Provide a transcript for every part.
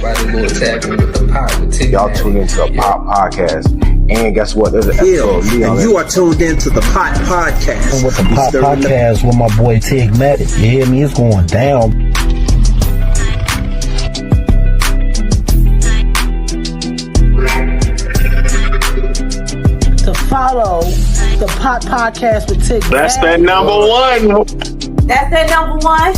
Everybody tapping with the Pot with Tigmatic. Y'all tune into the Pot Podcast. And guess what? There's an episode of me on and you are tuned into the Pot Podcast. With the Pot Podcast with my boy Tigmatic. You hear me? It's going down. To follow the Pot Podcast with Tigmatic. That's that number one. That's that number one.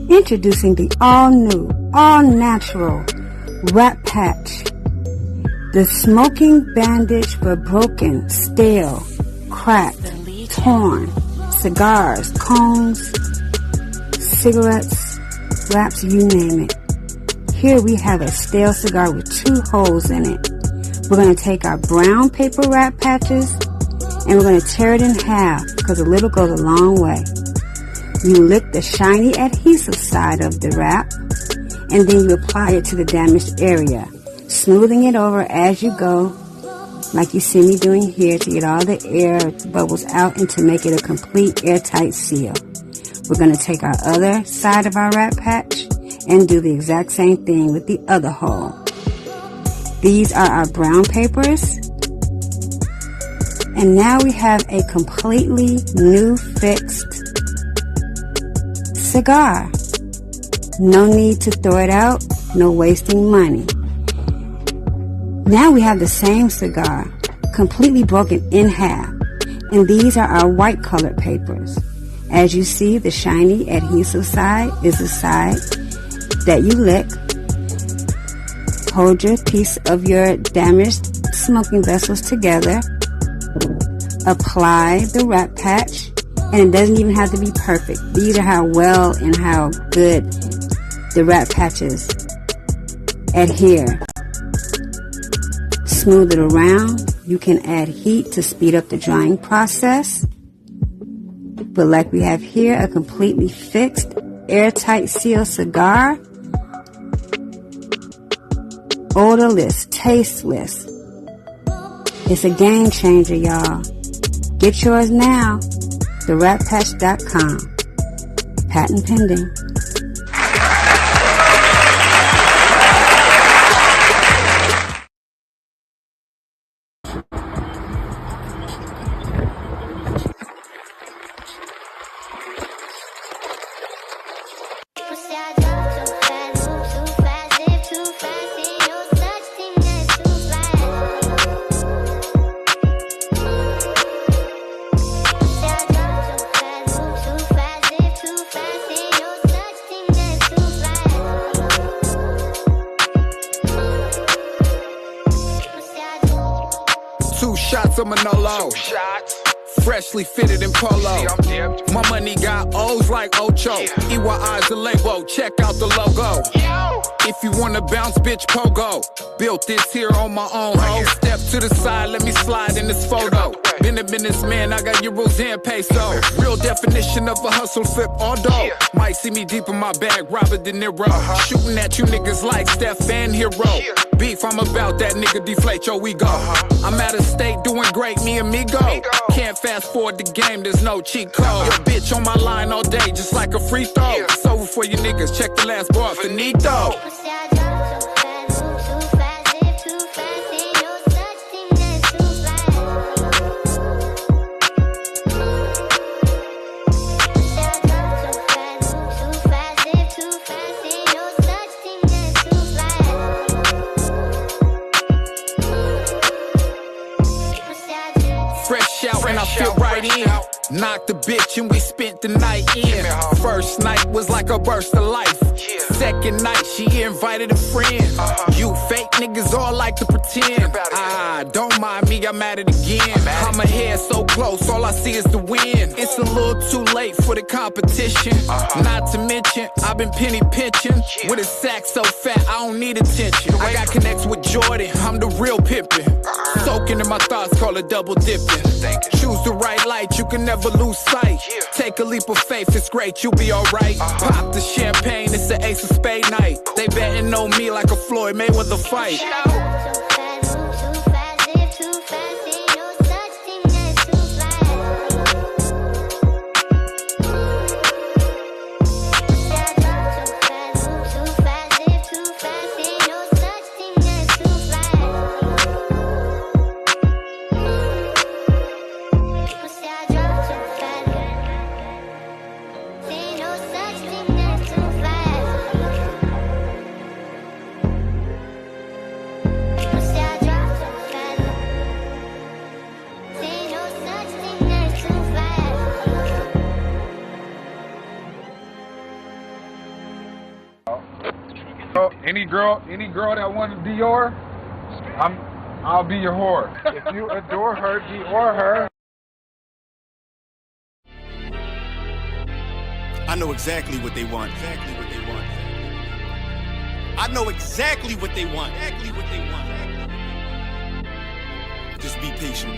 Introducing the all-new, all-natural Rat Patch. The smoking bandage for broken, stale, cracked, torn cigars, cones, cigarettes, wraps, you name it. Here we have a stale cigar with 2 holes in it. We're going to take our brown paper Rat Patches and we're going to tear it in half because a little goes a long way. You lick the shiny adhesive side of the wrap, and then you apply it to the damaged area, smoothing it over as you go, like you see me doing here, to get all the air bubbles out and to make it a complete airtight seal. We're going to take our other side of our wrap patch and do the exact same thing with the other hole. These are our brown papers, and now we have a completely new fixed cigar. No need to throw it out, no wasting money. Now we have the same cigar, completely broken in half, and these are our white colored papers. As you see, the shiny adhesive side is the side that you lick. Hold your piece of your damaged smoking vessels together. Apply the wrap patch. And it doesn't even have to be perfect. These are how well and how good the wrap patches adhere. Smooth it around. You can add heat to speed up the drying process. But like we have here, a completely fixed, airtight seal cigar. Odorless, tasteless. It's a game changer, y'all. Get yours now. TheRatPatch.com. Patent pending. Shots of Manolo, freshly fitted in polo. My money got O's like Ocho. EYI's the label, check out the logo. If you wanna bounce, bitch, pogo. Built this here on my own, ho. Step to the side, let me slide in this photo. Been a businessman, I got euros and peso. Real definition of a hustle, flip all dough. Might see me deep in my bag, Robert De Niro. Shooting at you niggas like Steph and Hero. Beef, I'm about that nigga, deflate your ego. I'm out of state, doing great, me and me go. Can't fast forward the game, there's no cheat code. Your bitch on my line all day, just like a free throw. It's over for you niggas, check the last bar, finito. Fresh out and I fit right in. Knocked the bitch and we spent the night in. First night was like a burst of life. Second night, she invited a friend. You fake niggas all like to pretend. Don't mind me, I'm at it again. I'm ahead so close, all I see is the wind. It's a little too late for the competition. Not to mention, I've been penny pinching. With a sack so fat, I don't need attention. I got connects with Jordan, I'm the real pimpin'. Soaking in my thoughts, call it double dipping. Choose the right light, you can never lose sight. Take a leap of faith, it's great, you'll be alright. Pop the champagne, it's the ace of spade night. They betting on me like a Floyd Mayweather fight. Any girl that wants Dior, I'll be your whore. If you adore her, Dior her. I know exactly what they want. I know exactly what they want. Just be patient.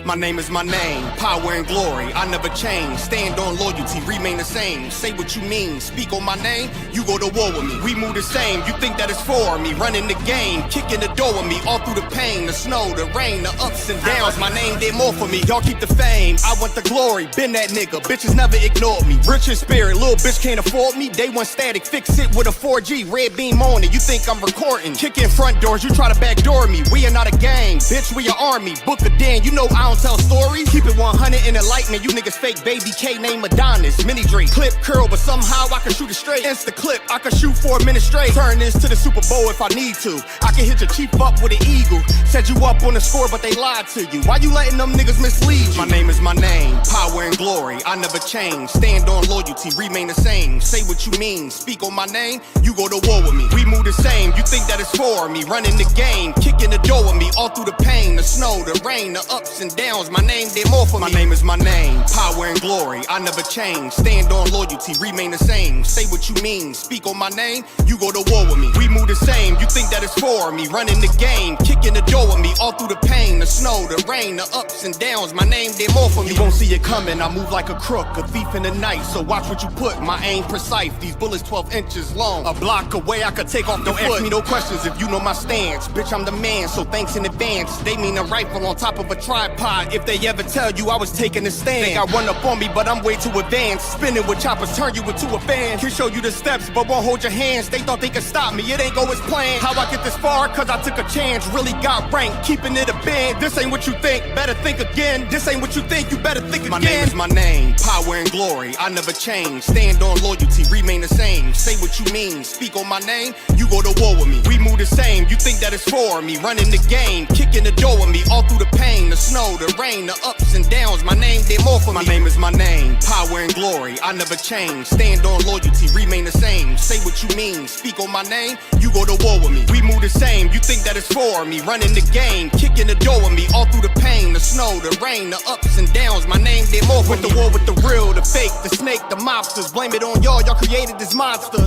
My name is my name, power and glory, I never change. Stand on loyalty, remain the same. Say what you mean, speak on my name, you go to war with me. We move the same, you think that it's for me. Running the game, kicking the door with me. All through the pain, the snow, the rain, the ups and downs. My name did more for me. Y'all keep the fame, I want the glory. Been that nigga, bitches never ignored me. Rich in spirit, little bitch can't afford me. Day one static, fix it with a 4G. Red beam on it, you think I'm recording. Kicking front doors, you try to backdoor me. We are not a gang, bitch, we an army. Book a Dan, you know I don't tell stories. Keep it 100 in the lightning, you niggas fake. Baby K name Adonis, mini Drake. Clip curl, but somehow I can shoot it straight. Insta clip, I can shoot for a minute straight. Turn this to the Super Bowl if I need to. I can hit your chief up with an eagle. Set you up on the score, but they lied to you. Why you letting them niggas mislead you? My name is my name, power and glory, I never change. Stand on loyalty, remain the same. Say what you mean, speak on my name, you go to war with me. We move the same, you think that it's for me. Running the game, kicking the door with me. All through the pain, the snow, the rain, the ups and downs. My name did more for me. My name is my name, power and glory, I never change. Stand on loyalty, remain the same. Say what you mean, speak on my name, you go to war with me. We move the same, you think that it's for me. Running the game, kicking the door with me. All through the pain, the snow, the rain, the ups and downs. My name did more for me. You won't see it coming, I move like a crook, a thief in the night. So watch what you put, my aim precise. These bullets 12 inches long, a block away I could take off the foot. Don't ask me no questions if you know my stance. Bitch, I'm the man, so thanks in advance. They mean a rifle on top of a tripod. If they ever tell you I was taking a stand, think I run up on me, but I'm way too advanced. Spinning with choppers, turn you into a fan. Can show you the steps, but won't hold your hands. They thought they could stop me, it ain't go as planned. How I get this far? Cause I took a chance. Really got ranked, keeping it a band. This ain't what you think, better think again. This ain't what you think, you better think again. My name is my name, power and glory, I never change. Stand on loyalty, remain the same. Say what you mean, speak on my name, you go to war with me. We move the same, you think that it's for me. Running the game, kicking the door with me. All through the pain, the snow, the rain, the ups and downs. My name did more for me. My name is my name, power and glory, I never change. Stand on loyalty, remain the same. Say what you mean, speak on my name, you go to war with me. We move the same, you think that it's for me. Running the game, kicking the door with me. All through the pain, the snow, the rain, the ups and downs. My name did more for me. Went to war with the real, the fake, the snake, the mobsters. Blame it on y'all created this monster.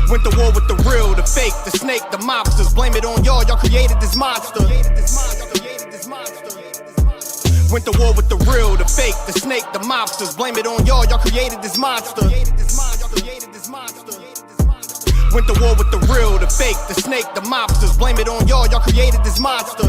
Went to war with the real, the fake, the snake, the mobsters. Blame it on y'all created this monster. Went to war with the real, the fake, the snake, the mobsters. Blame it on y'all created this monster. Went to war with the real, the fake, the snake, the mobsters. Blame it on y'all created this monster.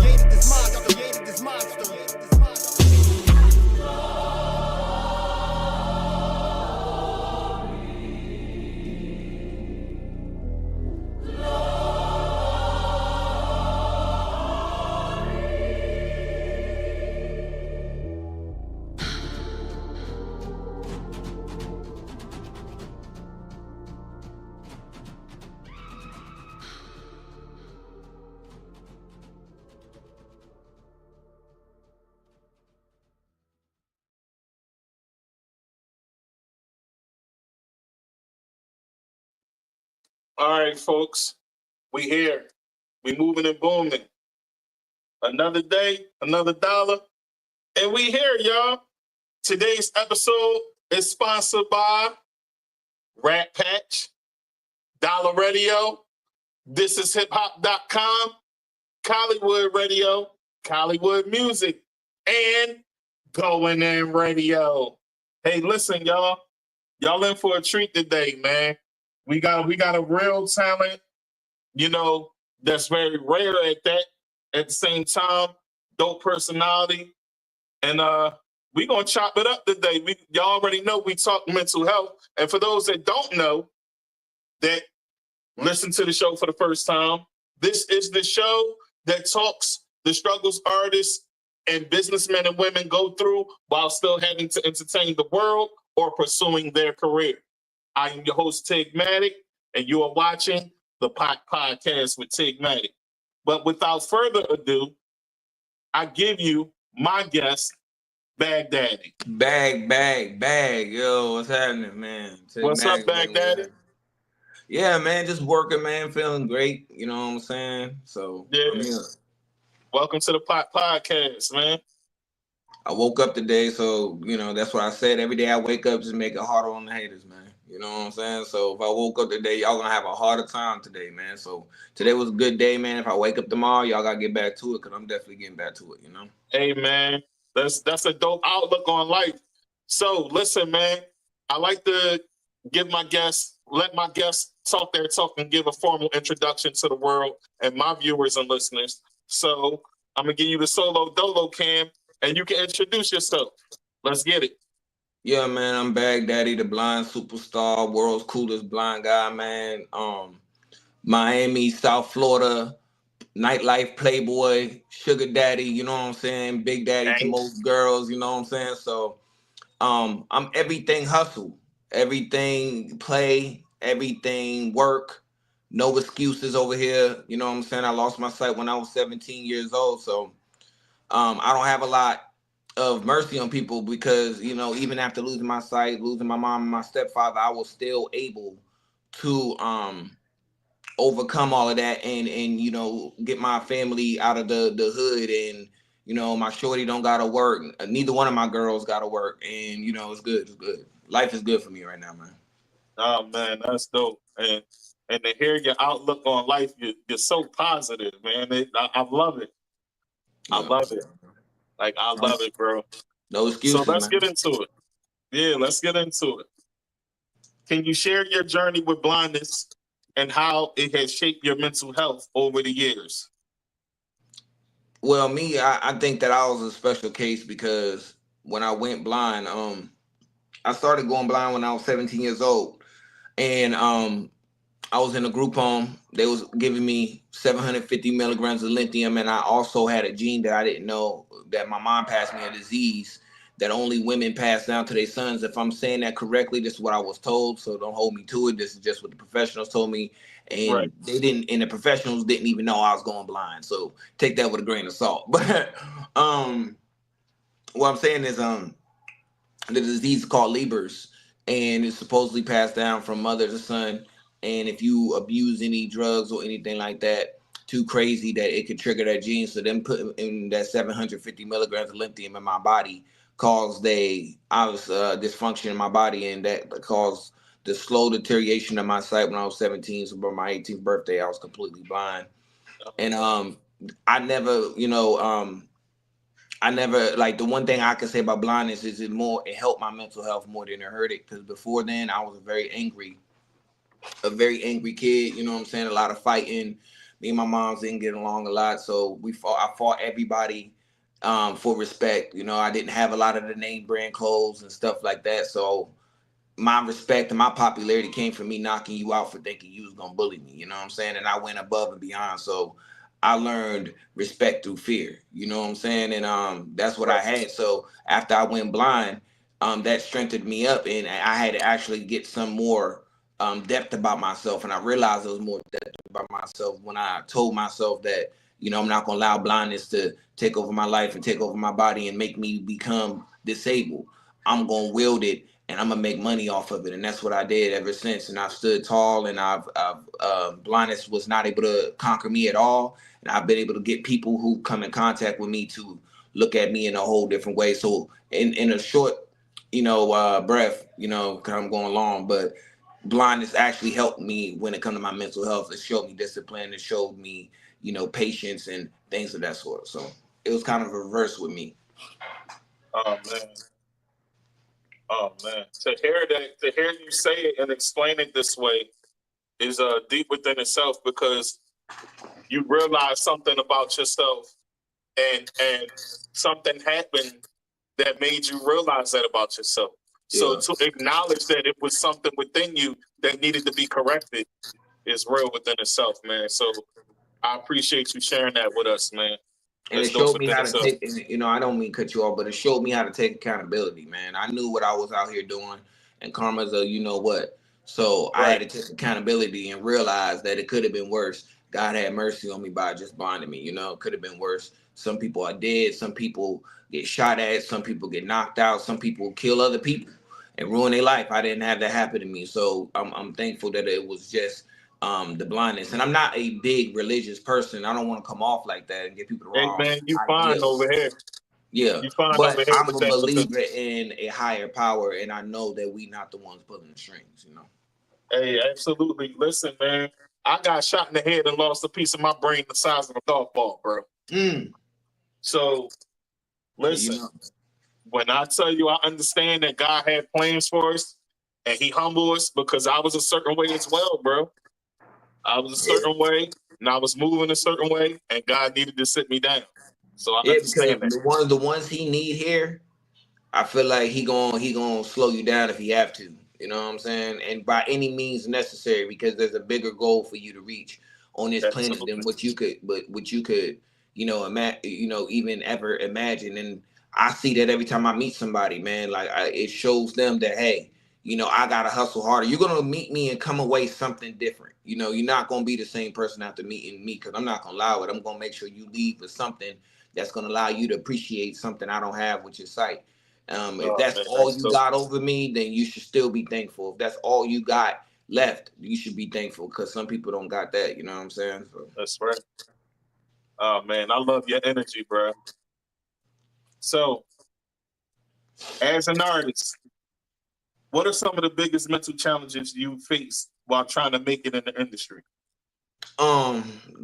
All right, folks. We here. We moving and booming. Another day, another dollar. And we here, y'all. Today's episode is sponsored by Rat Patch, Dallah Radio, This Is HipHop.com, CALLYWOOD Radio, CALLYWOOD Music, and Going In Radio. Hey, listen, y'all. Y'all in for a treat today, man. We got a real talent, that's very rare at that. At the same time, dope personality. And we gonna chop it up today. Y'all already know we talk mental health. And for those that don't know, that listen to the show for the first time, this is the show that talks the struggles artists and businessmen and women go through while still having to entertain the world or pursuing their career. I am your host, Tigmatic, and you are watching the Pot Podcast with Tigmatic. But without further ado, I give you my guest, Bagdaddy. Bag. Yo, what's happening, man? What's up, Bagdaddy? Yeah, man, just working, man, feeling great. You know what I'm saying? So, yeah. Welcome to the Pot Podcast, man. I woke up today, so, that's what I said. Every day I wake up, just make it harder on the haters, man. You know what I'm saying? So if I woke up today, y'all gonna have a harder time today, man. So today was a good day, man. If I wake up tomorrow, y'all gotta get back to it, because I'm definitely getting back to it, Hey, man, that's a dope outlook on life. So listen, man, I like to let my guests talk their talk and give a formal introduction to the world and my viewers and listeners. So I'm gonna give you the solo dolo cam, and you can introduce yourself. Let's get it. Yeah, man, I'm Bagdaddy, the blind superstar, world's coolest blind guy, man. Miami, South Florida, nightlife playboy, sugar daddy, you know what I'm saying? Big daddy to most girls, you know what I'm saying? So I'm everything hustle, everything play, everything work, no excuses over here, you know what I'm saying? I lost my sight when I was 17 years old, so I don't have a lot of mercy on people, because even after losing my sight, losing my mom and my stepfather, I was still able to overcome all of that and get my family out of the hood, and my shorty don't gotta work, neither one of my girls gotta work, and it's good. Life is good for me right now, man. Oh man, that's dope. And to hear your outlook on life, you're so positive, man. I love it. I love it. Like, I love it, bro. No excuses. So let's get into it. Yeah, let's get into it. Can you share your journey with blindness and how it has shaped your mental health over the years? Well, me, I think that I was a special case, because when I went blind, I started going blind when I was 17 years old. And I was in a group home. They was giving me 750 milligrams of lithium, and I also had a gene that I didn't know, that my mom passed me a disease that only women pass down to their sons. If I'm saying that correctly, this is what I was told, so don't hold me to it. This is just what the professionals told me, and they didn't, and the professionals didn't even know I was going blind. So take that with a grain of salt. But what I'm saying is, the disease is called Leber's, and it's supposedly passed down from mother to son. And if you abuse any drugs or anything like that, too crazy, that it could trigger that gene. So them putting in that 750 milligrams of lithium in my body caused dysfunction in my body, and that caused the slow deterioration of my sight when I was 17. So by my 18th birthday, I was completely blind. And I never, like, the one thing I can say about blindness is it helped my mental health more than it hurt it. Because before then, I was a very angry kid, you know what I'm saying? A lot of fighting. Me and my moms didn't get along a lot, so I fought everybody for respect. I didn't have a lot of the name brand clothes and stuff like that, so my respect and my popularity came from me knocking you out for thinking you was gonna bully me, you know what I'm saying? And I went above and beyond, so I learned respect through fear, you know what I'm saying? And that's what I had. So after I went blind, that strengthened me up, and I had to actually get some more depth about myself, and I realized there was more depth about myself when I told myself that, I'm not gonna allow blindness to take over my life and take over my body and make me become disabled. I'm gonna wield it and I'm gonna make money off of it. And that's what I did ever since. And I've stood tall, and I've blindness was not able to conquer me at all. And I've been able to get people who come in contact with me to look at me in a whole different way. So in a short, breath, because I'm going long, but blindness actually helped me when it comes to my mental health. It showed me discipline. It showed me, patience and things of that sort. So it was kind of reverse with me. Oh man. To hear you say it and explain it this way is deep within itself, because you realize something about yourself and something happened that made you realize that about yourself. So to acknowledge that it was something within you that needed to be corrected is real within itself, man. So I appreciate you sharing that with us, man. And it showed me how to take, I don't mean cut you off, but it showed me how to take accountability, man. I knew what I was out here doing, and karma's a what. So I had to take accountability and realize that it could have been worse. God had mercy on me by just blinding me, it could have been worse. Some people are dead, some people get shot at, some people get knocked out, some people kill other people and ruin their life. I didn't have that happen to me. So I'm thankful that it was just the blindness. And I'm not a big religious person. I don't want to come off like that and get people the wrong. Hey man, you fine over here. Yeah, you fine but over here. I'm a believer in a higher power, and I know that we not the ones pulling the strings, Hey, absolutely. Listen, man, I got shot in the head and lost a piece of my brain the size of a golf ball, bro. So, listen, when I tell you I understand that God had plans for us and he humbled us, because I was a certain way as well, bro. I was a certain way, and I was moving a certain way, and God needed to sit me down. So I understand that. The ones he need here, I feel like he gonna slow you down if he have to. You know what I'm saying? And by any means necessary, because there's a bigger goal for you to reach on this planet than what you could, even ever imagine. And I see that every time I meet somebody, man. Like it shows them that, hey, I gotta hustle harder. You're gonna meet me and come away something different. You're not gonna be the same person after meeting me, because I'm not gonna allow it. I'm gonna make sure you leave with something that's gonna allow you to appreciate something I don't have, which is sight. If that's all you got over me, then you should still be thankful. If that's all you got left, you should be thankful, because some people don't got that. You know what I'm saying? So. That's right. Oh man, I love your energy, bro. So, as an artist, what are some of the biggest mental challenges you face while trying to make it in the industry?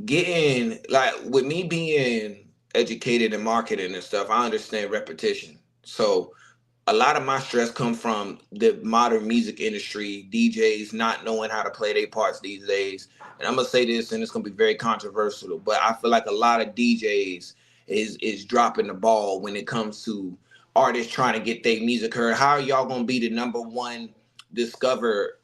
Getting, like, with me being educated in marketing and stuff, I understand repetition. So a lot of my stress comes from the modern music industry, DJs not knowing how to play their parts these days. And I'm gonna say this, and it's gonna be very controversial, but I feel like a lot of DJs is dropping the ball when it comes to artists trying to get their music heard. How are y'all gonna be the number one discover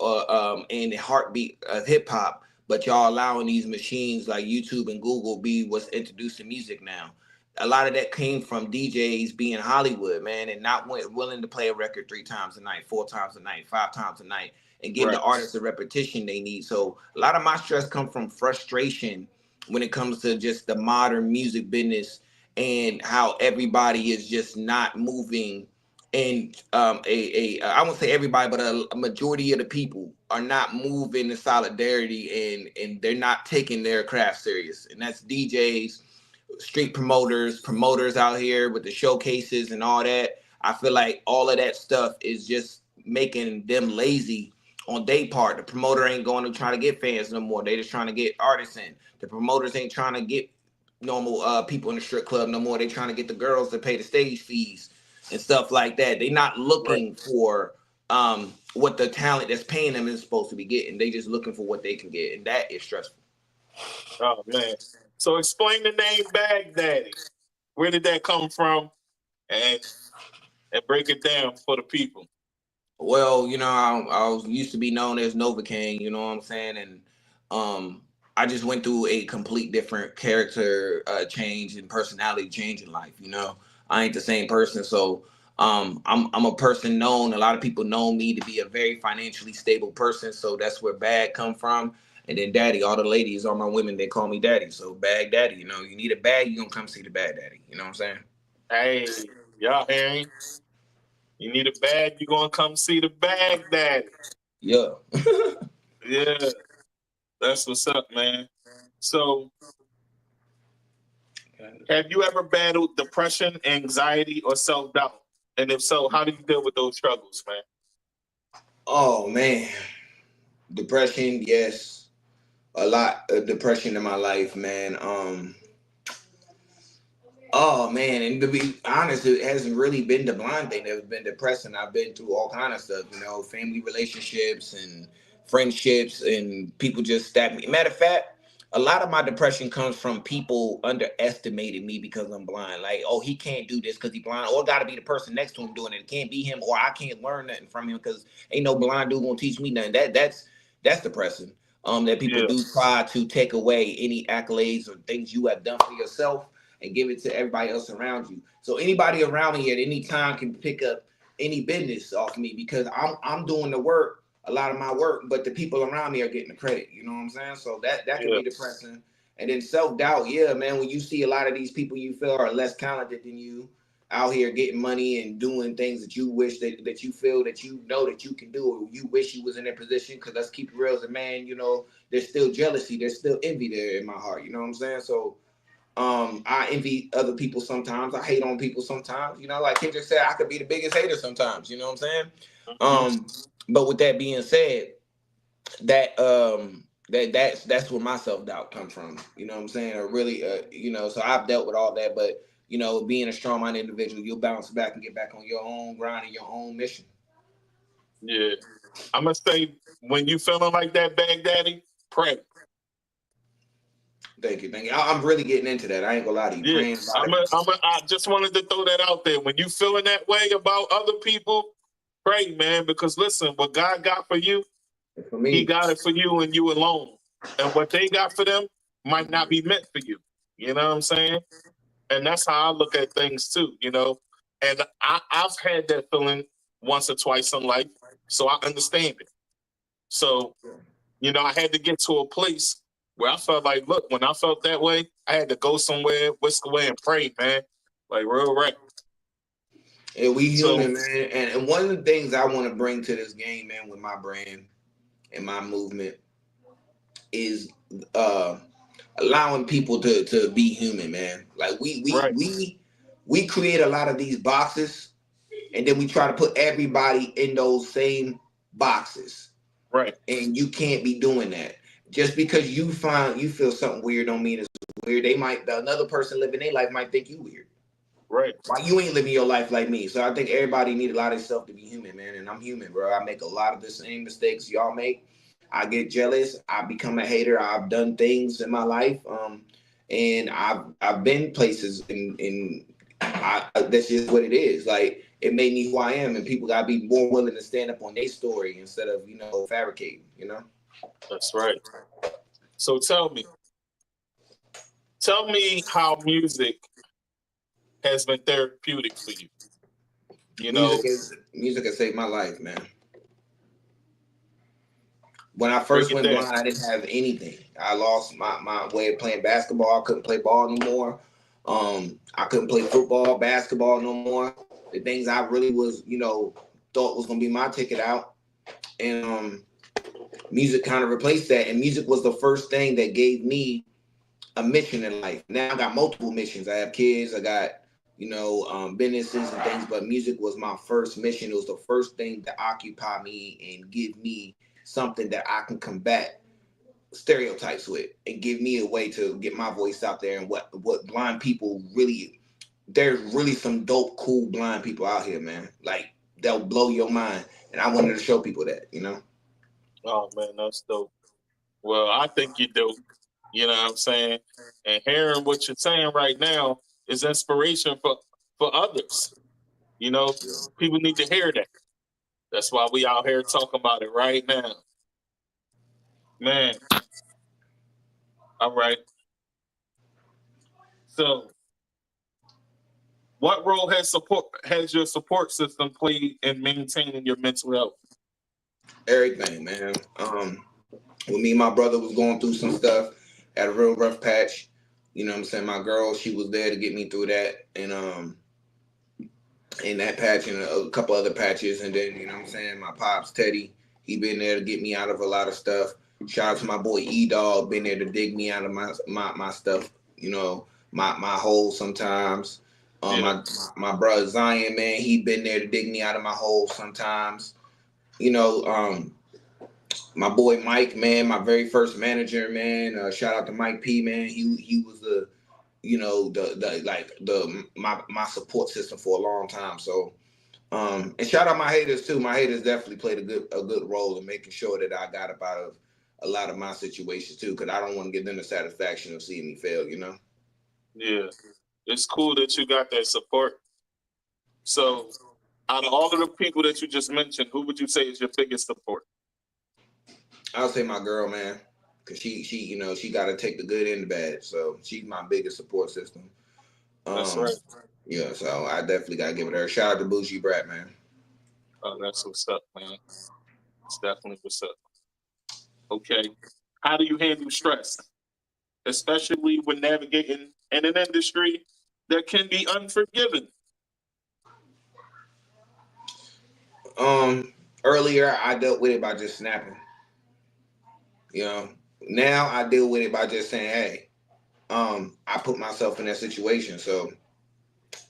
in the heartbeat of hip hop, but y'all allowing these machines like YouTube and Google be what's introducing music now? A lot of that came from DJs being Hollywood, man, and not willing to play a record 3 times a night, 4 times a night, 5 times a night, and give the artists the repetition they need. So a lot of my stress comes from frustration when it comes to just the modern music business and how everybody is just not moving. And I won't say everybody, but a majority of the people are not moving in solidarity, and they're not taking their craft serious. And that's DJs, street promoters out here with the showcases and all that. I feel like all of that stuff is just making them lazy on their part. The promoter ain't going to try to get fans no more. They just trying to get artists in. The promoters ain't trying to get normal people in the strip club no more. They trying to get the girls to pay the stage fees and stuff like that. They not looking for what the talent that's paying them is supposed to be getting. They just looking for what they can get, and that is stressful. Oh man. So explain the name Bagdaddy. Where did that come from? And break it down for the people. Well, I was used to be known as Novocaine, you know what I'm saying? And I just went through a complete different character change and personality change in life, I ain't the same person. So I'm a person known, a lot of people know me to be a very financially stable person. So that's where Bag come from. And then Daddy, all the ladies, all my women, they call me Daddy. So Bagdaddy, you need a bag, you gonna come see the Bagdaddy. You know what I'm saying? Hey, y'all hearing? You need a bag, you're gonna come see the Bagdaddy. Yeah. Yeah. That's what's up, man. So have you ever battled depression, anxiety, or self-doubt? And if so, how do you deal with those struggles, man? Oh man. Depression, yes. A lot of depression in my life, man. Oh man, and to be honest, it hasn't really been the blind thing that's been depressing. I've been through all kind of stuff, you know, family relationships and friendships, and people just stab me. Matter of fact, a lot of my depression comes from people underestimating me because I'm blind. Like, oh, he can't do this because he's blind, or it got to be the person next to him doing it. It can't be him, or I can't learn nothing from him because ain't no blind dude gonna teach me nothing. That's depressing. That people do try to take away any accolades or things you have done for yourself and give it to everybody else around you. So anybody around me at any time can pick up any business off me because I'm doing the work, a lot of my work, but the people around me are getting the credit. You know what I'm saying? So that can be depressing. And then self-doubt, yeah, man, when you see a lot of these people you feel are less talented than you out here getting money and doing things that you wish that you feel that you know that you can do, or you wish you was in their position, because let's keep it real as a man, you know, there's still jealousy, there's still envy there in my heart. You know what I'm saying? So I envy other people sometimes. I hate on people sometimes. You know, like Kendrick said, I could be the biggest hater sometimes. You know what I'm saying? But with that being said, that's where my self-doubt comes from. You know what I'm saying? Or really, you know, so I've dealt with all that. But, you know, being a strong-minded individual, you'll bounce back and get back on your own grind and your own mission. Yeah. I'm going to say, when you feeling like that, Bagdaddy, pray. Thank you. I'm really getting into that. I ain't gonna lie to you. Yeah. I just wanted to throw that out there. When you feeling that way about other people, pray, man. Because listen, what God got for you, for me, He got it for you and you alone. And what they got for them might not be meant for you. You know what I'm saying? And that's how I look at things too, you know. And I've had that feeling once or twice in life, so I understand it. So, you know, I had to get to a place where I felt like, look, when I felt that way, I had to go somewhere, whisk away and pray, man. Like, real rap. And we human, man. And one of the things I want to bring to this game, man, with my brand and my movement is allowing people to be human, man. Like we create a lot of these boxes, and then we try to put everybody in those same boxes. Right. And you can't be doing that. Just because you feel something weird don't mean it's weird. Another person living their life might think you weird. Right. Why you ain't living your life like me? So I think everybody need a lot of stuff to be human, man. And I'm human, bro. I make a lot of the same mistakes y'all make. I get jealous. I become a hater. I've done things in my life. And I've been places and that's just what it is. Like, it made me who I am, and people gotta be more willing to stand up on their story instead of, you know, fabricating, you know? That's right. So tell me how music has been therapeutic for you. You know, music has saved my life, man. When I first went blind, I didn't have anything. I lost my way of playing basketball. I couldn't play ball no more. I couldn't play football, basketball no more. The things I really was, you know, thought was gonna be my ticket out. And music kind of replaced that. And music was the first thing that gave me a mission in life. Now I got multiple missions. I have kids, I got, you know, businesses and things, but music was my first mission. It was the first thing to occupy me and give me something that I can combat stereotypes with and give me a way to get my voice out there. And what blind people really, there's really some dope, cool blind people out here, man. Like, they'll blow your mind. And I wanted to show people that, you know? Oh, man, that's dope. Well, I think you're dope. You know what I'm saying? And hearing what you're saying right now is inspiration for others. You know, people need to hear that. That's why we out here talking about it right now. Man. All right. So, what role has your support system played in maintaining your mental health? Everything, man. When me and my brother was going through some stuff, had a real rough patch. You know what I'm saying? My girl, she was there to get me through that. And in that patch and a couple other patches. And then, you know what I'm saying, my pops, Teddy, he been there to get me out of a lot of stuff. Shout out to my boy E-Dog, been there to dig me out of my stuff, you know, my hole sometimes. My brother Zion, man, he been there to dig me out of my hole sometimes. You know, my boy Mike, man, my very first manager, man. Shout out to Mike P, man. He was the, you know, my support system for a long time. So, and shout out my haters too. My haters definitely played a good role in making sure that I got up out of a lot of my situations too, because I don't want to give them the satisfaction of seeing me fail, you know? Yeah. It's cool that you got that support. So out of all of the people that you just mentioned, who would you say is your biggest support? I'll say my girl, man, because she you know, she got to take the good and the bad. So she's my biggest support system. That's right. Yeah, so I definitely got to give it her. Shout out to Bougie Brat, man. Oh, that's what's up, man. It's definitely what's up. Okay. How do you handle stress, especially when navigating in an industry that can be unforgiving? Earlier I dealt with it by just snapping. You know, now I deal with it by just saying, hey, I put myself in that situation. So,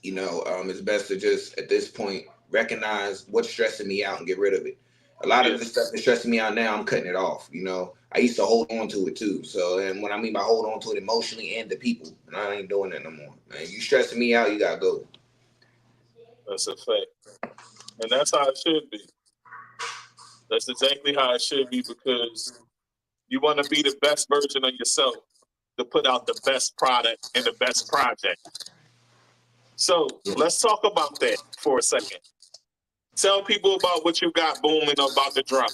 you know, it's best to just at this point recognize what's stressing me out and get rid of it. A lot of the stuff that's stressing me out now, I'm cutting it off. You know, I used to hold on to it too. So, and what I mean by hold on to it emotionally and the people, and I ain't doing that no more. Man, you stressing me out, you gotta go. That's a fact. And that's how it should be. That's exactly how it should be, because you want to be the best version of yourself to put out the best product and the best project. So let's talk about that for a second. Tell people about what you got booming about to drop.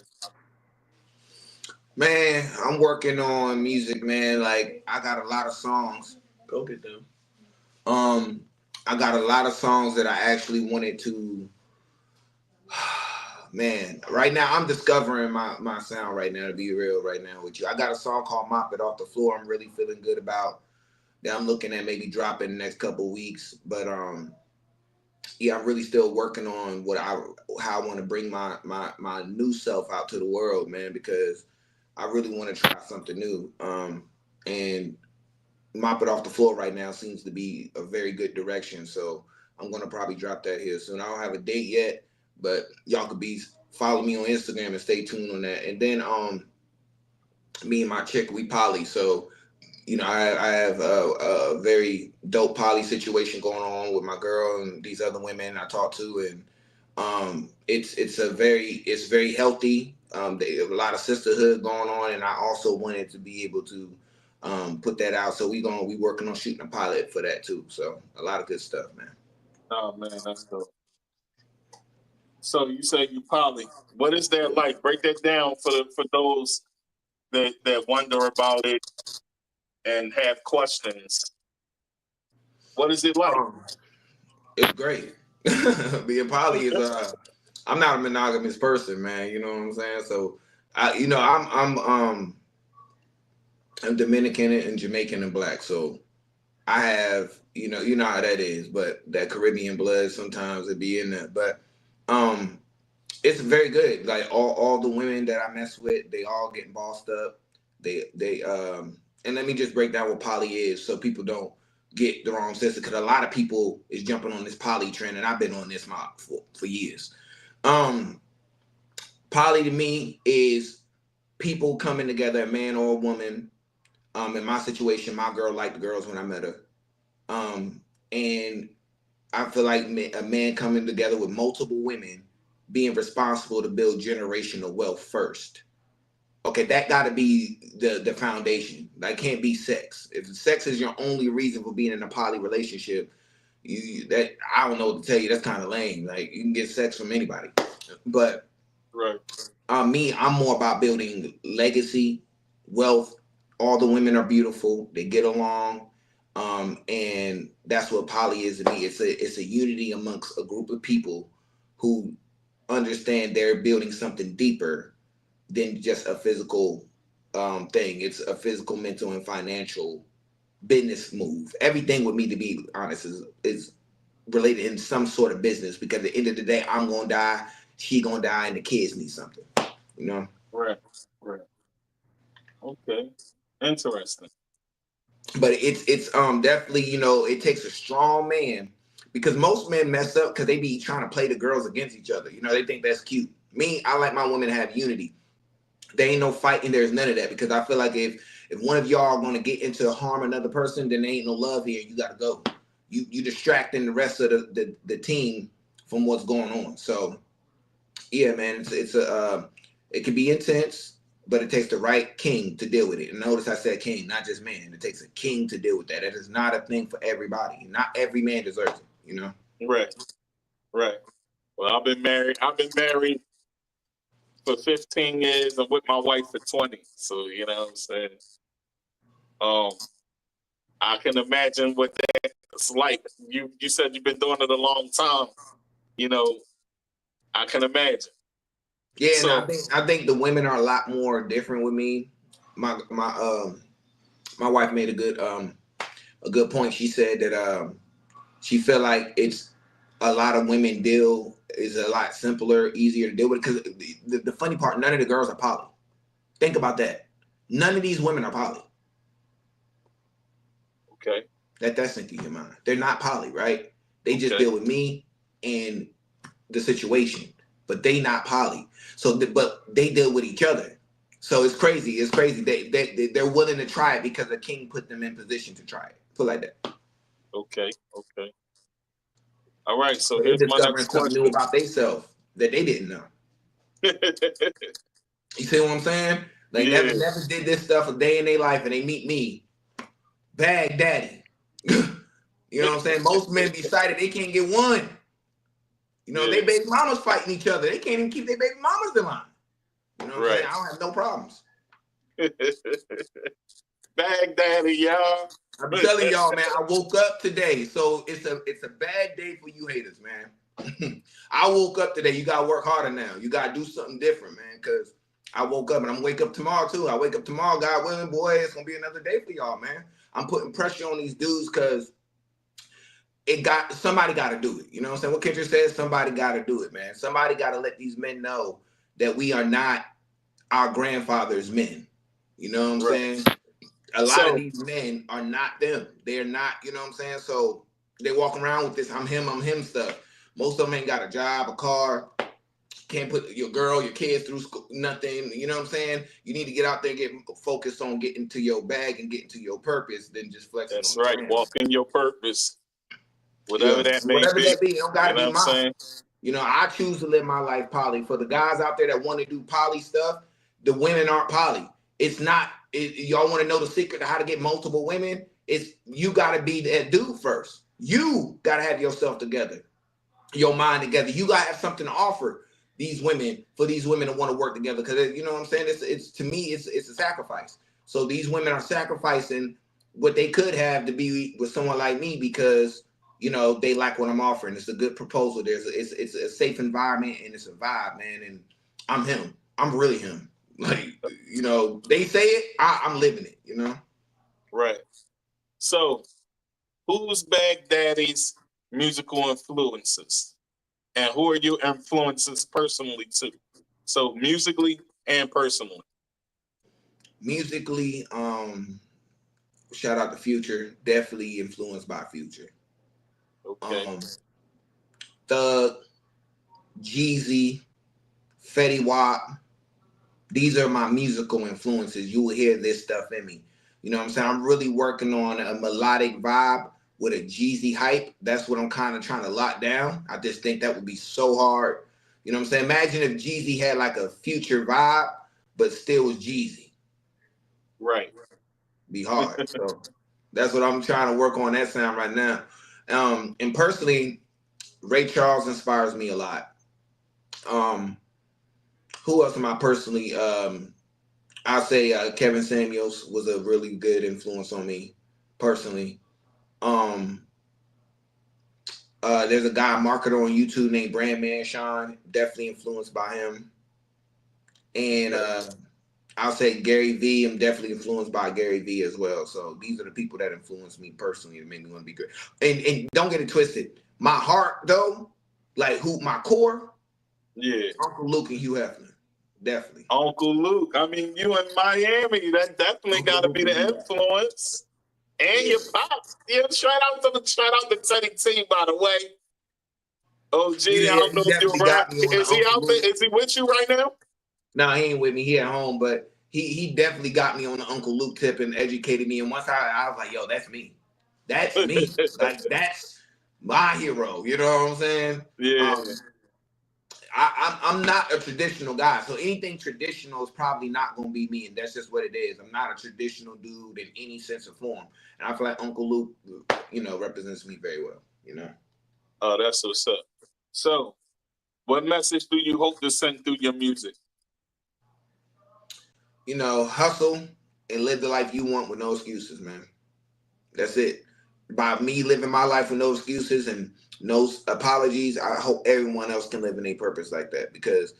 Man, I'm working on music, man. Like, I got a lot of songs. Go get them. I got a lot of songs that I actually wanted to. Man, right now I'm discovering my sound right now, to be real right now with you. I got a song called Mop It Off the Floor I'm really feeling good about, that I'm looking at maybe dropping the next couple of weeks. But yeah, I'm really still working on how I want to bring my new self out to the world, man, because I really want to try something new. And Mop It Off the Floor right now seems to be a very good direction. So I'm gonna probably drop that here soon. I don't have a date yet, but y'all could follow me on Instagram and stay tuned on that. And then me and my chick, we poly. So, you know, I have a very dope poly situation going on with my girl and these other women I talk to, and it's very healthy. They have a lot of sisterhood going on, and I also wanted to be able to put that out. So we working on shooting a pilot for that too. So a lot of good stuff, man. Oh man, that's dope. So you say you poly. What is that like? Break that down for those that wonder about it and have questions. What is it like? It's great. Being poly is I'm not a monogamous person, man. You know what I'm saying? So I'm Dominican and Jamaican and black. So I have, you know how that is, but that Caribbean blood sometimes it be in there. But it's very good. Like all the women that I mess with, they all get bossed up. They and let me just break down what poly is so people don't get the wrong sense, because a lot of people is jumping on this poly trend, and I've been on this for years. Poly to me is people coming together, a man or a woman. In my situation, my girl liked the girls when I met her. And I feel like a man coming together with multiple women being responsible to build generational wealth first. Okay, that got to be the foundation. That can't be sex. If sex is your only reason for being in a poly relationship, that I don't know what to tell you. That's kind of lame. Like, you can get sex from anybody. But right. Me, I'm more about building legacy, wealth. All the women are beautiful. They get along. And that's what poly is to me. It's a unity amongst a group of people who understand they're building something deeper than just a physical thing. It's a physical, mental, and financial business move. Everything with me, to be honest, is related in some sort of business, because at the end of the day, I'm gonna die, she gonna die, and the kids need something. You know? Right. Okay. Interesting. But it's definitely, you know, it takes a strong man, because most men mess up because they be trying to play the girls against each other. You know, they think that's cute. Me, I like my women to have unity. There ain't no fighting. There's none of that, because I feel like if one of y'all are going to get into harm another person, then there ain't no love here. You got to go. You distracting the rest of the team from what's going on. So yeah, man, it can be intense, but it takes the right king to deal with it. And notice I said king, not just man. It takes a king to deal with that. That is not a thing for everybody. Not every man deserves it, you know? Right. Well, I've been married for 15 years and with my wife for 20. So, you know what I'm saying? I can imagine what that's like. You said you've been doing it a long time. You know, I can imagine. Yeah, so, and I think the women are a lot more different with me. My wife made a good point. She said that she felt like it's a lot of women deal is a lot simpler, easier to deal with, because the funny part, none of the girls are poly. Think about that. None of these women are poly. Okay. Let that sink in your mind. They're not poly, right? They just deal with me and the situation, but they not poly. So, but they deal with each other. So it's crazy. It's crazy. They're willing to try it because the king put them in position to try it. Put it like that. Okay. All right. So here's my next question. New about themselves that they didn't know. You see what I'm saying? Like never did this stuff a day in their life, and they meet me, Bagdaddy. You know what I'm saying? Most men be excited they can't get one. You know, they baby mamas fighting each other. They can't even keep their baby mamas in line. You know what I'm saying? I don't have no problems. Bagdaddy, y'all. I'm telling y'all, man, I woke up today. So it's a bad day for you haters, man. I woke up today. You gotta work harder now. You gotta do something different, man. Cause I woke up, and I'm gonna wake up tomorrow too. I wake up tomorrow, God willing, boy, it's gonna be another day for y'all, man. I'm putting pressure on these dudes because somebody got to do it. You know what I'm saying? What Kendrick says, somebody got to do it, man. Somebody got to let these men know that we are not our grandfather's men. You know what I'm saying? A lot of these men are not them. They're not, you know what I'm saying? So they walk around with this I'm him stuff. Most of them ain't got a job, a car, can't put your girl, your kids through school, nothing. You know what I'm saying? You need to get out there, get focused on getting to your bag and getting to your purpose, than just flexing. That's right. Walk in your purpose. Whatever that may be. It don't gotta be mine. You know, I choose to live my life poly. For the guys out there that want to do poly stuff, the women aren't poly. It's not. Y'all want to know the secret to how to get multiple women? It's you gotta be that dude first. You gotta have yourself together, your mind together. You gotta have something to offer these women, for these women to want to work together, because you know what I'm saying. It's to me, it's a sacrifice. So these women are sacrificing what they could have to be with someone like me, because you know they like what I'm offering. It's a good proposal. It's a safe environment, and it's a vibe, man. And I'm him. I'm really him. Like, you know, they say it, I'm living it. You know. Right. So, who's Bagdaddy's musical influences? And who are your influences personally too? So musically and personally. Musically, shout out to Future. Definitely influenced by Future. Okay. Thug, Jeezy, Fetty Wap. These are my musical influences. You will hear this stuff in me. You know what I'm saying? I'm really working on a melodic vibe with a Jeezy hype. That's what I'm kind of trying to lock down. I just think that would be so hard. You know what I'm saying? Imagine if Jeezy had like a Future vibe, but still was Jeezy. Right. Be hard. So that's what I'm trying to work on, that sound right now. And personally, Ray Charles inspires me a lot. Who else am I personally? I'll say Kevin Samuels was a really good influence on me personally. There's a guy, marketer on YouTube named Brandman Sean, definitely influenced by him. And I'll say Gary V. I'm definitely influenced by Gary V. as well. So these are the people that influenced me personally and made me want to be great. And don't get it twisted. My heart though, like who my core, Uncle Luke and Hugh Hefner, definitely. Uncle Luke. I mean, you in Miami, that definitely got to be the influence. And your pops. Yeah, shout out to Teddy T, by the way. Oh, gee, I don't know if you're right. Is he out there? Is he with you right now? No, he ain't with me. He at home, but he definitely got me on the Uncle Luke tip and educated me. And once I was like, yo, that's me. That's me. Like, that's my hero. You know what I'm saying? Yeah. I'm not a traditional guy, so anything traditional is probably not going to be me, and that's just what it is. I'm not a traditional dude in any sense or form, and I feel like Uncle Luke, represents me very well. Oh, that's what's up. So, what message do you hope to send through your music? Hustle and live the life you want with no excuses, man. That's it. By me living my life with no excuses and no apologies, I hope everyone else can live in their purpose like that, because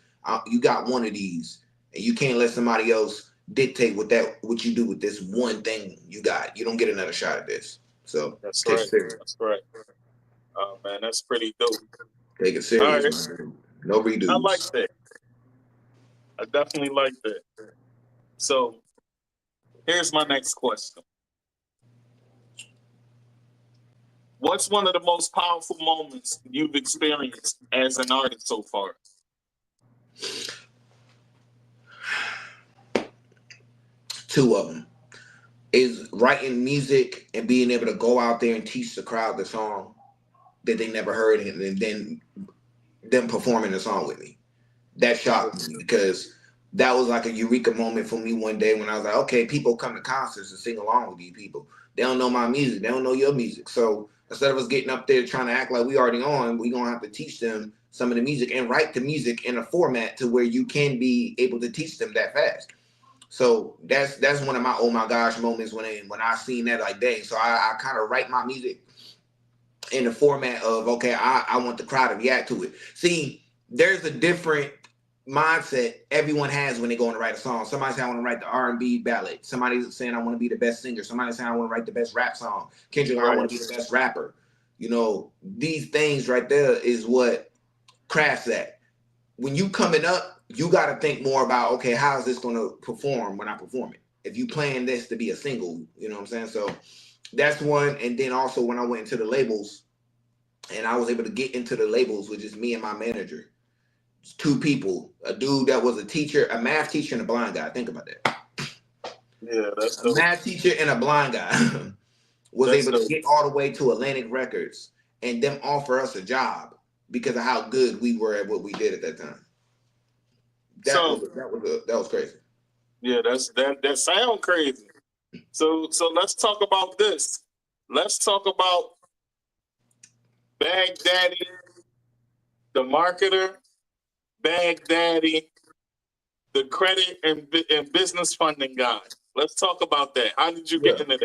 you got one of these, and you can't let somebody else dictate what you do with this one thing you got. You don't get another shot at this. So that's right. That's right. Oh man, that's pretty dope. Take it serious, man. No redos. I like that. I definitely like that. So here's my next question. What's one of the most powerful moments you've experienced as an artist so far? Two of them is writing music and being able to go out there and teach the crowd the song that they never heard, and then them performing the song with me. That shocked me, because that was like a eureka moment for me one day when I was like, okay, people come to concerts and sing along with these people. They don't know my music. They don't know your music. So instead of us getting up there trying to act like we already on, we're going to have to teach them some of the music and write the music in a format to where you can be able to teach them that fast. So that's one of my oh my gosh moments when I seen that, like, dang. So I kind of write my music in the format of, okay, I want the crowd to react to it. See, there's a different mindset everyone has when they go to write a song. Somebody say I want to write the R&B ballad. Somebody's saying I want to be the best singer. Somebody's saying I want to write the best rap song. Kendrick, I want to be the best rapper. These things right there is what crafts that. When you coming up, you got to think more about, okay, how is this going to perform when I perform it? If you plan this to be a single, you know what I'm saying? So that's one. And then also when I went into the labels and I was able to get into the labels with just me and my manager. Two people, a dude that was a teacher, a math teacher, and a blind guy. Think about that. Yeah, that's a math teacher and a blind guy was able to get all the way to Atlantic Records and them offer us a job because of how good we were at what we did at that time. That was crazy. Yeah, that sounds crazy. So let's talk about this. Let's talk about Bagdaddy, the marketer. Bagdaddy, the credit and business funding guy. Let's talk about that. How did you get into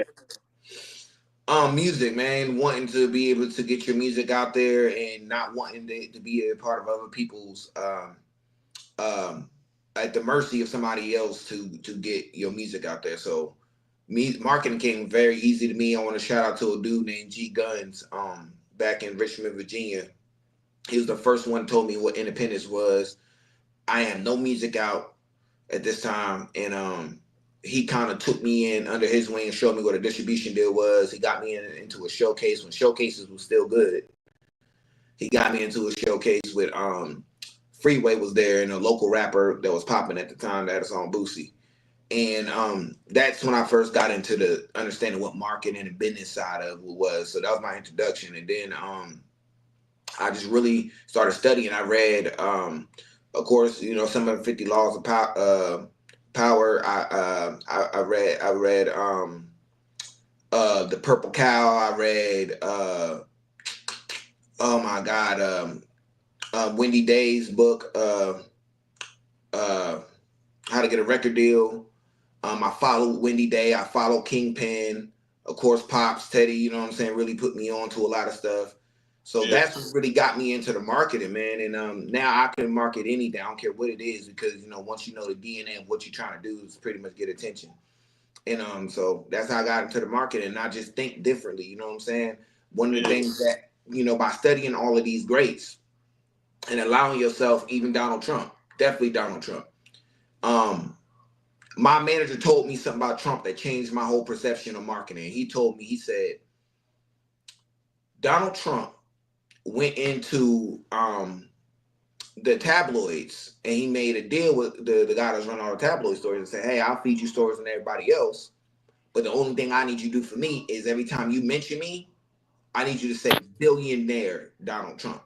that? Music, man. Wanting to be able to get your music out there and not wanting to be a part of other people's at the mercy of somebody else to get your music out there. So marketing came very easy to me. I want to shout out to a dude named G Guns back in Richmond, Virginia. He was the first one who told me what independence was. I had no music out at this time. And he kind of took me in under his wing and showed me what a distribution deal was. He got me into a showcase when showcases was still good. He got me into a showcase with Freeway was there and a local rapper that was popping at the time that had a song Boosie. And that's when I first got into the understanding what marketing and business side of it was. So that was my introduction. And then I just really started studying. I read, of course, some of the 50 Laws of Power. I read The Purple Cow. I read, oh my God, Wendy Day's book, How to Get a Record Deal. I followed Wendy Day. I followed Kingpin. Of course, Pops, Teddy, you know what I'm saying, really put me on to a lot of stuff. So that's what really got me into the marketing, man. And now I can market anything. I don't care what it is because, once you know the DNA of what you're trying to do is pretty much get attention. And so that's how I got into the marketing. And I just think differently, you know what I'm saying? One of the things that by studying all of these greats and allowing yourself, even Donald Trump, definitely Donald Trump. My manager told me something about Trump that changed my whole perception of marketing. He told me, he said, Donald Trump went into the tabloids and he made a deal with the guy that's running all the tabloid stories and said, hey, I'll feed you stories and everybody else. But the only thing I need you to do for me is every time you mention me, I need you to say billionaire Donald Trump.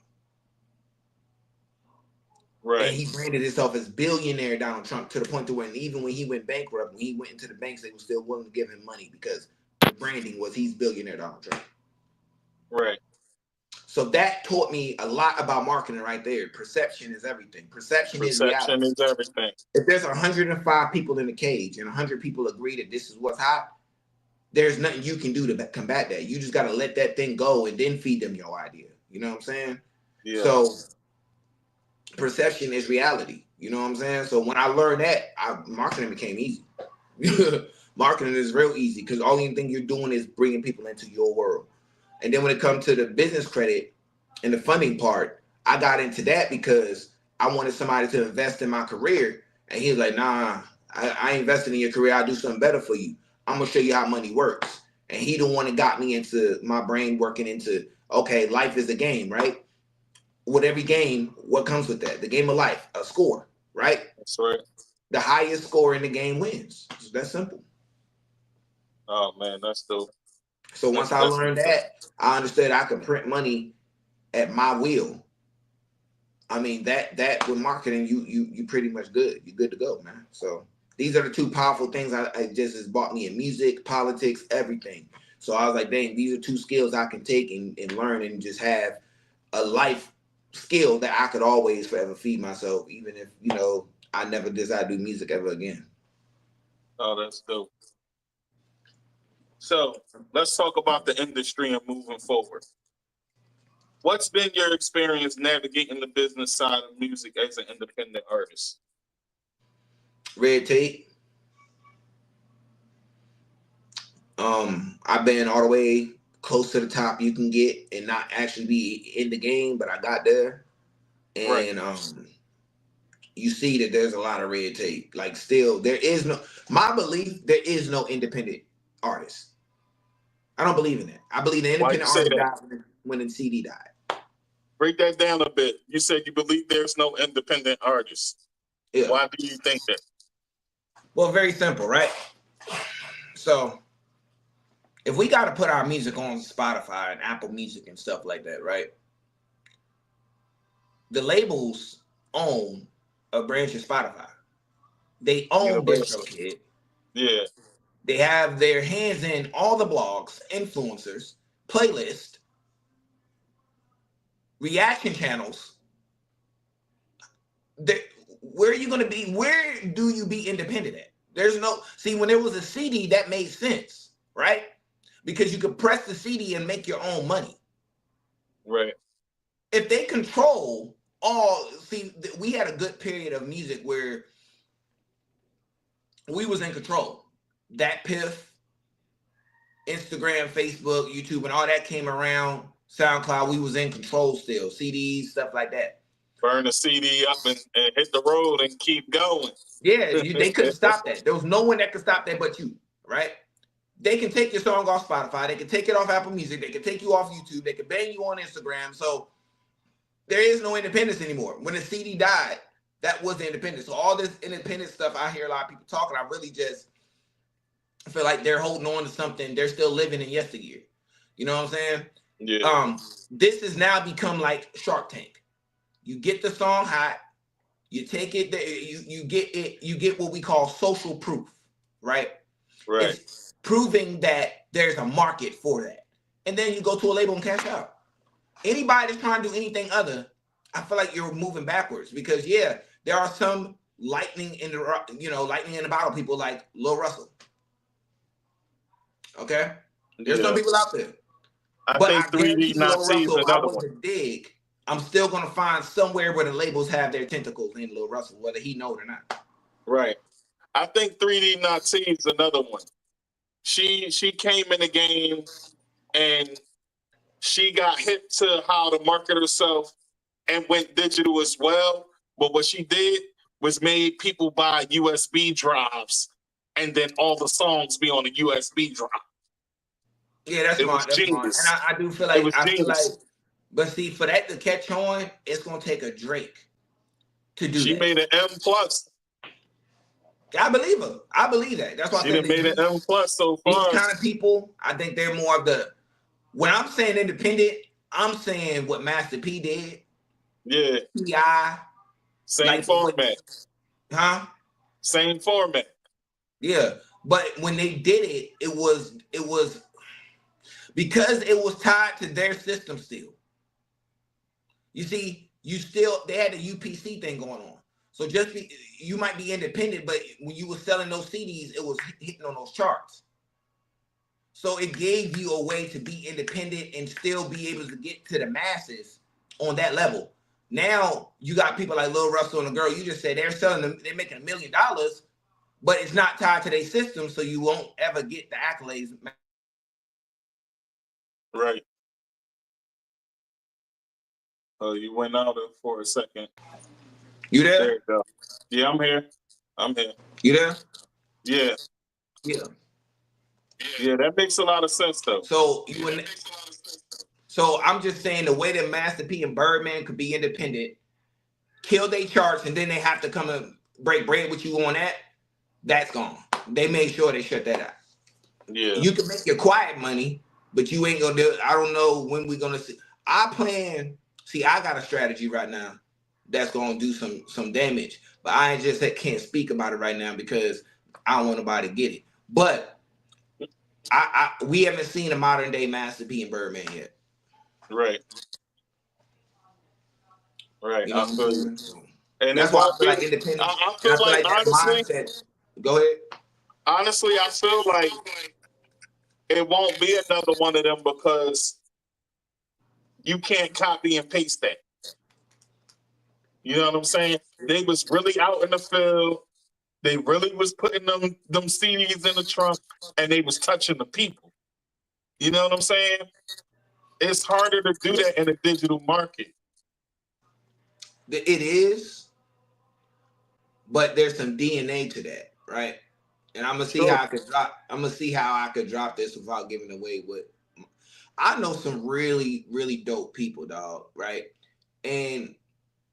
Right. And he branded himself as billionaire Donald Trump to the point to where even when he went bankrupt, when he went into the banks, they were still willing to give him money because the branding was he's billionaire Donald Trump. Right. So that taught me a lot about marketing right there. Perception is everything. Perception is reality. Perception is everything. If there's 105 people in the cage and 100 people agree that this is what's hot, there's nothing you can do to combat that. You just got to let that thing go and then feed them your idea. You know what I'm saying? Yeah. So perception is reality. You know what I'm saying? So when I learned that, marketing became easy. Marketing is real easy because all the thing you're doing is bringing people into your world. And then when it comes to the business credit and the funding part, I got into that because I wanted somebody to invest in my career. And he was like, nah, I invested in your career. I'll do something better for you. I'm going to show you how money works. And he the one that got me into my brain working into, okay, life is a game, right? With every game, what comes with that? The game of life, a score, right? That's right. The highest score in the game wins. It's that simple. Oh, man, that's dope. So once I learned that, I understood I could print money at my will. I mean, that with marketing, you pretty much good. You're good to go, man. So these are the two powerful things I just has bought me in music, politics, everything. So I was like, dang, these are two skills I can take and learn and just have a life skill that I could always forever feed myself, even if, I never decide to do music ever again. Oh, that's dope. So let's talk about the industry and moving forward. What's been your experience navigating the business side of music as an independent artist? Red tape. I've been all the way close to the top you can get and not actually be in the game, but I got there. And you see that there's a lot of red tape. Like still, my belief, there is no independent artist. I don't believe in that. I believe the independent artist died when the CD died. Break that down a bit. You said you believe there's no independent artist. Yeah. Why do you think that? Well, very simple, right? So if we got to put our music on Spotify and Apple Music and stuff like that, right? The labels own a branch of Spotify. They own DistroKid. Yeah. They have their hands in all the blogs, influencers, playlists, reaction channels. Where are you going to be? Where do you be independent at? See, when there was a CD, that made sense, right? Because you could press the CD and make your own money. Right. If they control we had a good period of music where we was in control. That Piff, Instagram, Facebook, YouTube, and all that came around. SoundCloud, we was in control still. CDs, stuff like that. Burn the CD up and hit the road and keep going. Yeah, they couldn't stop that. There was no one that could stop that but you, right? They can take your song off Spotify. They can take it off Apple Music. They can take you off YouTube. They can ban you on Instagram. So there is no independence anymore. When the CD died, that was the independence. So all this independent stuff, I hear a lot of people talking. I really just feel like they're holding on to something. They're still living in yesteryear. You know what I'm saying? Yeah. This has now become like Shark Tank. You get the song hot, you take it, you get what we call social proof, right? Right. It's proving that there's a market for that. And then you go to a label and cash out. Anybody that's trying to do anything other, I feel like you're moving backwards because there are some lightning in the bottle people like Lil Russell. Okay? There's some people out there. I think 3D Nazis another one. Dig, I'm still gonna find somewhere where the labels have their tentacles in Lil Russell, whether he know it or not. Right. I think 3D Nazi is another one. She came in the game and she got hip to how to market herself and went digital as well. But what she did was made people buy USB drives, and then all the songs be on a USB drive. Yeah, that's smart. That's smart. And I do feel like but see, for that to catch on, it's gonna take a Drake to do She that. made an M+. I believe her. I believe that. That's why I said made an M+ so far. These kind of people, I think they're more of the. When I'm saying independent, I'm saying what Master P did. Yeah. T.I. Same format. Huh? Same format. Yeah, but when they did it, it was because it was tied to their system still. You see, they had the UPC thing going on. So you might be independent, but when you were selling those CDs, it was hitting on those charts. So it gave you a way to be independent and still be able to get to the masses on that level. Now you got people like Lil Russell and the girl you just said, they're selling them, they're making $1 million, but it's not tied to their system, so you won't ever get the accolades. Right. Oh, you went out for a second. You there? There you go. Yeah, I'm here. You there? Yeah. Yeah. Yeah, that makes a lot of sense though. So I'm just saying the way that Master P and Birdman could be independent, kill their charts, and then they have to come and break bread with you on that, that's gone. They made sure they shut that out. Yeah. You can make your quiet money, but you ain't gonna do it. I don't know when we're gonna see. I got a strategy right now that's gonna do some damage, but I just can't speak about it right now because I don't want nobody to get it. But we haven't seen a modern day Master P and Birdman yet. Right. Right. You know I feel you. And that's why I feel like independent. I feel like honestly, go ahead. Honestly, I feel like it won't be another one of them because you can't copy and paste that. You know what I'm saying? They was really out in the field. They really was putting them CDs in the trunk, and they was touching the people. You know what I'm saying? It's harder to do that in a digital market. It is, but there's some DNA to that, right? And I'm gonna see how I could drop. I'm gonna see how I could drop this without giving away what. I know some really, really dope people, dog, right? And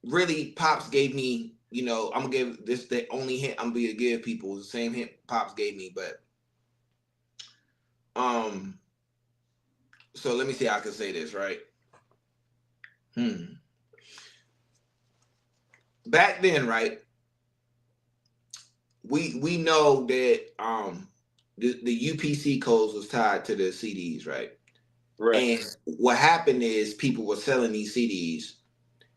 really, Pops gave me, I'm gonna give this the only hint I'm gonna give people the same hint Pops gave me, but so let me see how I can say this, right? Back then, right? We know that the UPC codes was tied to the CDs, right? Right. And what happened is people were selling these CDs,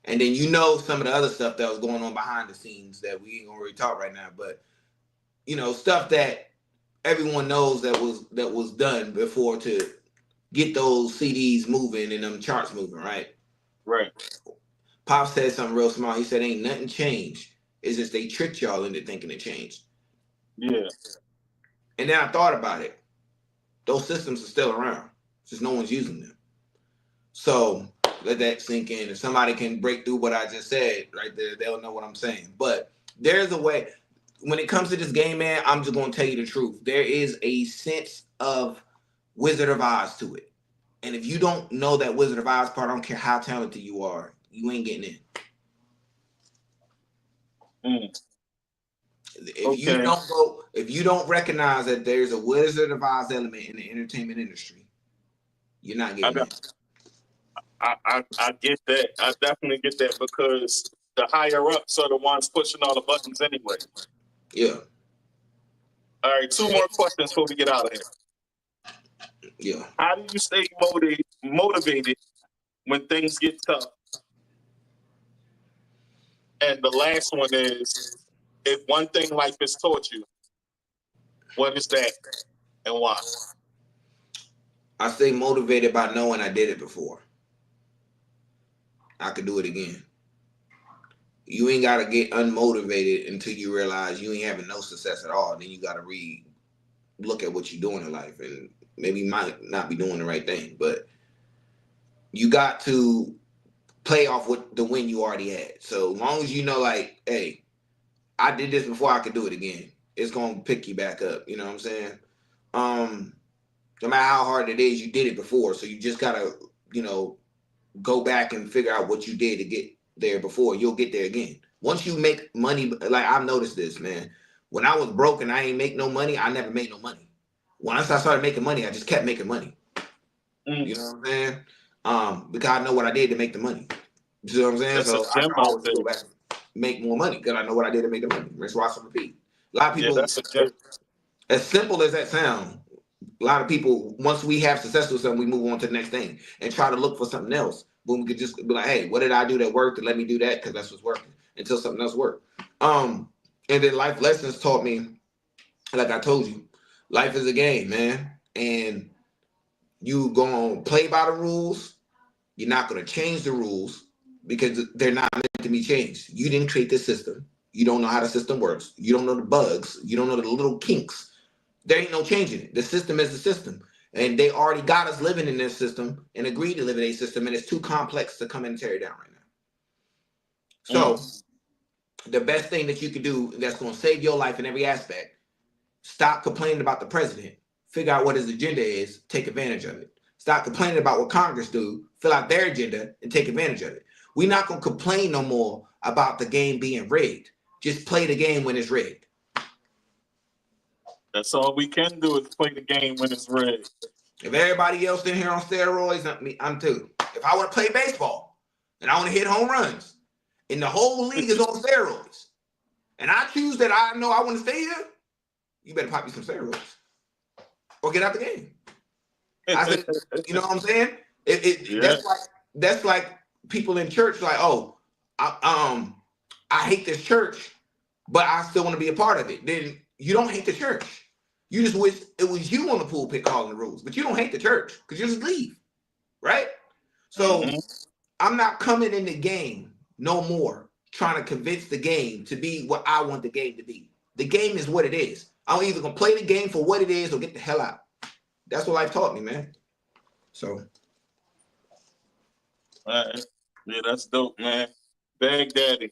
and then some of the other stuff that was going on behind the scenes that we ain't gonna really talk right now, but stuff that everyone knows that was done before to get those CDs moving and them charts moving, right? Right. Pop said something real smart. He said, "Ain't nothing changed. It's just they tricked y'all into thinking it changed." Yeah. And then I thought about it. Those systems are still around. Just no one's using them. So let that sink in. If somebody can break through what I just said right there, they'll know what I'm saying. But there's a way. When it comes to this game, man, I'm just going to tell you the truth. There is a sense of Wizard of Oz to it. And if you don't know that Wizard of Oz part, I don't care how talented you are, you ain't getting in. If you don't recognize that there's a Wizard of Oz element in the entertainment industry, you're not getting in. I get that. I definitely get that because the higher ups are the ones pushing all the buttons anyway. Yeah. All right, 2 more questions before we get out of here. Yeah. How do you stay motivated when things get tough? And the last one is, if one thing life has taught you, what is that and why? I stay motivated by knowing I did it before. I could do it again. You ain't got to get unmotivated until you realize you ain't having no success at all. Then you got to look at what you're doing in life, and maybe you might not be doing the right thing. But you got to play off with the win you already had. So long as you know, like, hey, I did this before, I could do it again. It's gonna pick you back up. You know what I'm saying? No matter how hard it is, you did it before. So you just gotta, go back and figure out what you did to get there before. You'll get there again. Once you make money, like I've noticed this, man. When I was broke and I ain't make no money, I never made no money. Once I started making money, I just kept making money. You know what I'm saying? Because I know what I did to make the money. You know what I'm saying? That's so I always go back and make more money because I know what I did to make the money. Rinse, wash, and repeat. A lot of people, as simple as that sounds, a lot of people, once we have success with something, we move on to the next thing and try to look for something else. But we could just be like, hey, what did I do that worked? And let me do that because that's what's working until something else worked. And then life lessons taught me, like I told you, life is a game, man. And you gonna play by the rules. You're not gonna change the rules because they're not meant to be changed. You didn't create this system. You don't know how the system works. You don't know the bugs. You don't know the little kinks. There ain't no changing it. The system is the system. And they already got us living in this system and agreed to live in a system, and it's too complex to come in and tear it down right now. So the best thing that you could do that's gonna save your life in every aspect, stop complaining about the president. Figure out what his agenda is, take advantage of it. Stop complaining about what Congress do, fill out their agenda, and take advantage of it. We're not going to complain no more about the game being rigged. Just play the game when it's rigged. That's all we can do is play the game when it's rigged. If everybody else in here on steroids, I'm too. If I want to play baseball and I want to hit home runs and the whole league is on steroids and I choose that I know I want to stay here, you better pop me some steroids. Or get out the game. I said, you know what I'm saying? That's like people in church, like, oh, I hate this church, but I still want to be a part of it. Then you don't hate the church. You just wish it was you on the pulpit calling the rules, but you don't hate the church because you just leave, right? So I'm not coming in the game no more trying to convince the game to be what I want the game to be. The game is what it is. I'm either gonna play the game for what it is or get the hell out. That's what life taught me, man. So, yeah, that's dope, man. Bagdaddy,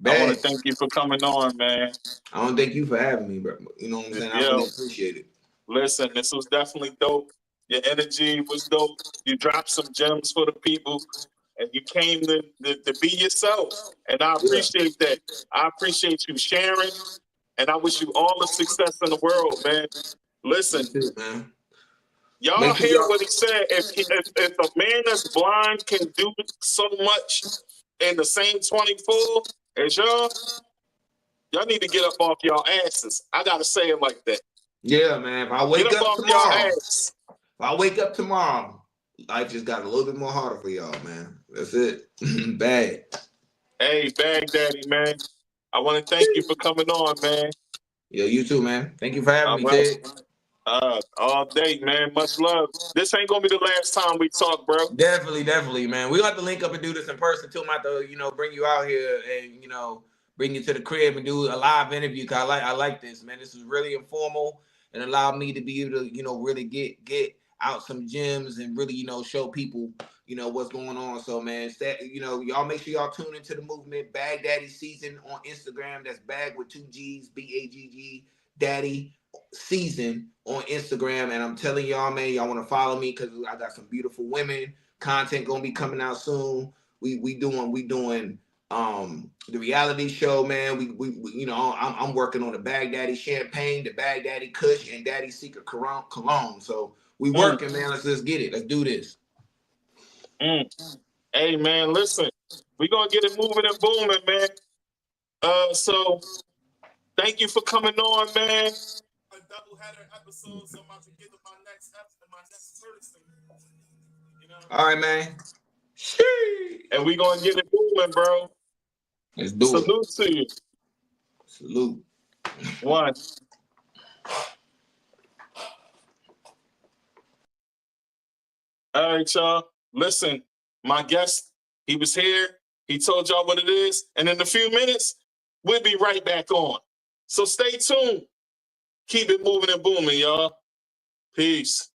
I want to thank you for coming on, man. I want to thank you for having me, bro. You know what I'm saying? I really appreciate it. Listen, this was definitely dope. Your energy was dope. You dropped some gems for the people, and you came to be yourself. And I appreciate that. I appreciate you sharing. And I wish you all the success in the world, man. Listen, y'all hear what he said. If a man that's blind can do so much in the same 24 as y'all need to get up off y'all asses. I gotta say it like that. Yeah, man. If I wake up tomorrow, life just got a little bit more harder for y'all, man. That's it. Bad. Hey, Bagdaddy, man. I want to thank you for coming on, man. Yo, you too, man. Thank you for having me, Ted. All day, man. Much love. This ain't gonna be the last time we talk, bro. Definitely, man. We got to link up and do this in person too. I'm about to, bring you out here and bring you to the crib and do a live interview. Cause I like this, man. This is really informal and allowed me to be able to, really get out some gems and really, show people, what's going on. So, man, y'all make sure y'all tune into the movement. Bagdaddy Season on Instagram. That's bag with 2 G's, BAGG, Daddy Season on Instagram. And I'm telling y'all, man, y'all want to follow me because I got some beautiful women. Content gonna be coming out soon. We doing the reality show, man. I'm working on the Bagdaddy champagne, the Bagdaddy Kush, and Daddy Secret cologne. So we working, man. Let's get it. Let's do this. Hey, man, listen. We gonna get it moving and booming, man. So thank you for coming on, man. A double-header episode, so I'm about to get to my next person. All right, man. And we gonna get it booming, bro. Let's do it. Salute to you. Salute. One. All right, y'all. Listen, my guest, he was here. He told y'all what it is. And in a few minutes, we'll be right back on. So stay tuned. Keep it moving and booming, y'all. Peace.